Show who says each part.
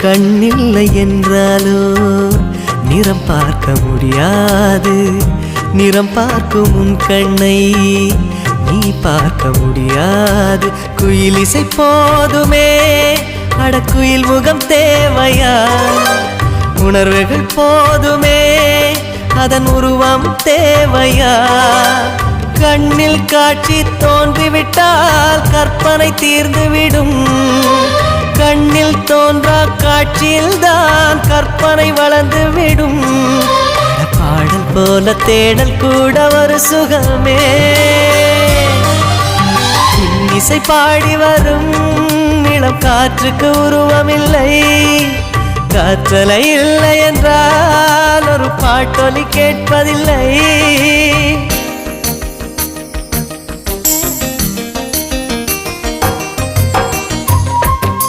Speaker 1: கண்ணில்லை என்றாலோ நிறம் பார்க்க முடியாது. நிறம் பார்க்கும் உன் கண்ணை நீ பார்க்க முடியாது. குயில் இசை போதுமே, அடக்குயில் முகம் தேவையா? உணர்வுகள் போதுமே, அதன் உருவம் தேவையா? கண்ணில் காட்சி தோன்றிவிட்டால் கற்பனை தீர்ந்துவிடும். கண்ணில் தோன்றா காட்சியில்தான் கற்பனை வளர்ந்துவிடும். பாடல் போல தேடல் கூட ஒரு சுகமே. இசை பாடி வரும் இளம் காற்றுக்கு உருவமில்லை. காற்றலை இல்லை என்றால் ஒரு பாட்டொலி கேட்பதில்லை.